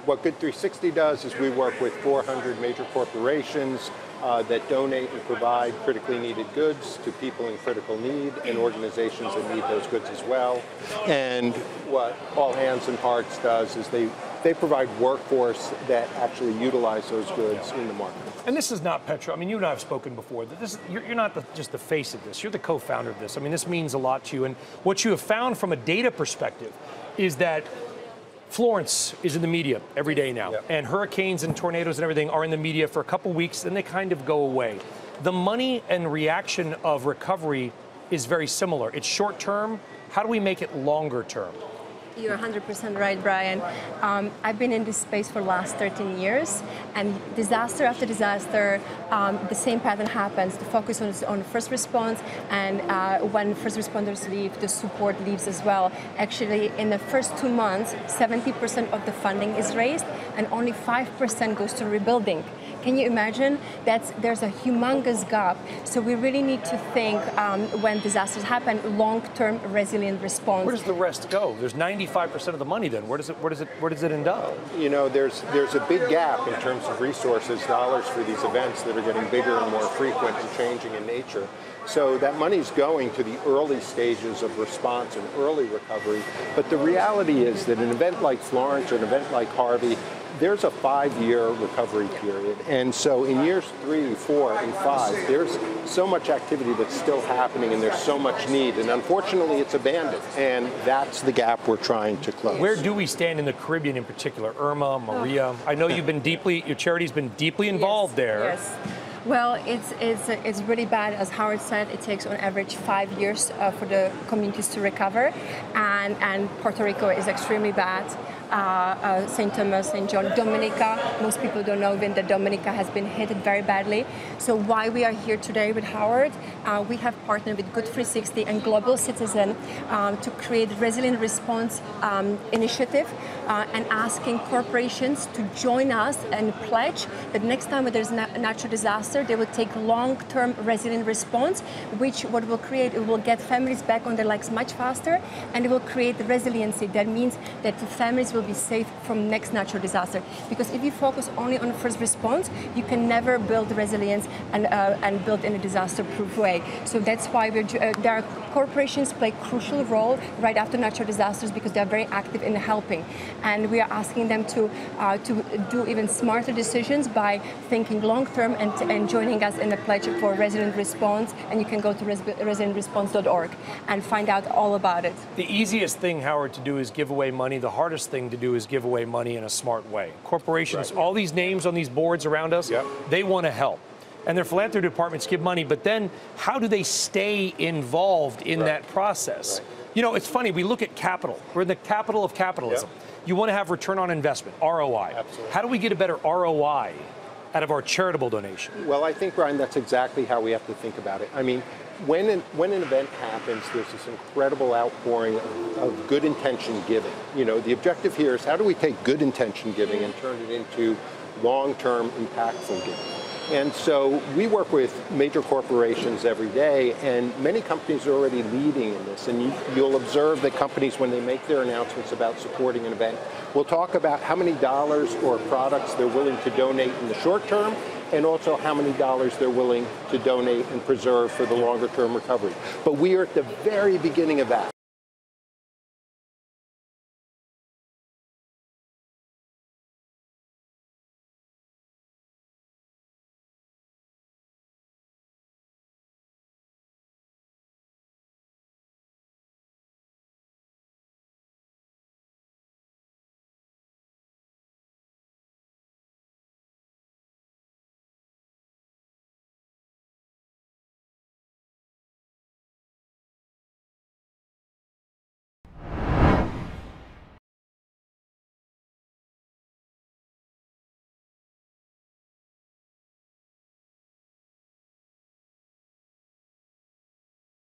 what Good 360 does is we work with 400 major corporations that donate and provide critically needed goods to people in critical need and organizations that need those goods as well. And what All Hands and Hearts does is they provide workforce that actually utilize those goods in the market. And this is not Petra. I mean, you and I have spoken before. You're not just the face of this. You're the co-founder of this. I mean, this means a lot to you. And what you have found from a data perspective is that Florence is in the media every day now. Yep. And hurricanes and tornadoes and everything are in the media for a couple weeks, then they kind of go away. The money and reaction of recovery is very similar. It's short term. How do we make it longer term? You're 100% right, Brian. I've been in this space for the last 13 years, and disaster after disaster, the same pattern happens. The focus on first response, and when first responders leave, the support leaves as well. Actually, in the first 2 months, 70% of the funding is raised, and only 5% goes to rebuilding. Can you imagine? There's a humongous gap. So we really need to think, when disasters happen, long-term resilient response. Where does the rest go? There's 95% of the money. Then where does it end up? You know, there's a big gap in terms of resources, dollars for these events that are getting bigger and more frequent and changing in nature. So that money's going to the early stages of response and early recovery. But the reality is that an event like Florence or an event like Harvey, there's a 5-year recovery period. And so in years 3, 4, and 5, there's so much activity that's still happening and there's so much need. And unfortunately, it's abandoned. And that's the gap we're trying to close. Where do we stand in the Caribbean in particular? Irma, Maria. I know you've been your charity's been deeply involved there. Yes. Well, it's really bad. As Howard said, it takes on average 5 years for the communities to recover, and Puerto Rico is extremely bad. St. Thomas, St. John, Dominica. Most people don't know even that Dominica has been hit very badly. So why we are here today with Howard, we have partnered with Good 360 and Global Citizen to create Resilient Response initiative and asking corporations to join us and pledge that next time when there's a natural disaster, they will take long-term resilient response, which what will create, it will get families back on their legs much faster, and it will create the resiliency. That means that the families will be safe from next natural disaster. Because if you focus only on first response, you can never build resilience and build in a disaster-proof way. So that's why there are corporations play a crucial role right after natural disasters because they are very active in helping. And we are asking them to do even smarter decisions by thinking long-term and joining us in the pledge for resilient response. And you can go to resilientresponse.org and find out all about it. The easiest thing, Howard, to do is give away money. The hardest thing to do is give away money in a smart way. Corporations, all these names on these boards around us, they want to help. And their philanthropy departments give money, but then how do they stay involved in that process? You know, it's funny, we look at capital. We're in the capital of capitalism. You want to have return on investment, ROI. Absolutely. How do we get a better ROI out of our charitable donation? Well, I think, Brian, that's exactly how we have to think about it. I mean, when an event happens, there's this incredible outpouring of good intention giving. You know, the objective here is how do we take good intention giving and turn it into long-term impactful giving? And so we work with major corporations every day, and many companies are already leading in this. And you'll observe that companies, when they make their announcements about supporting an event, will talk about how many dollars or products they're willing to donate in the short term, and also how many dollars they're willing to donate and preserve for the longer term recovery. But we are at the very beginning of that.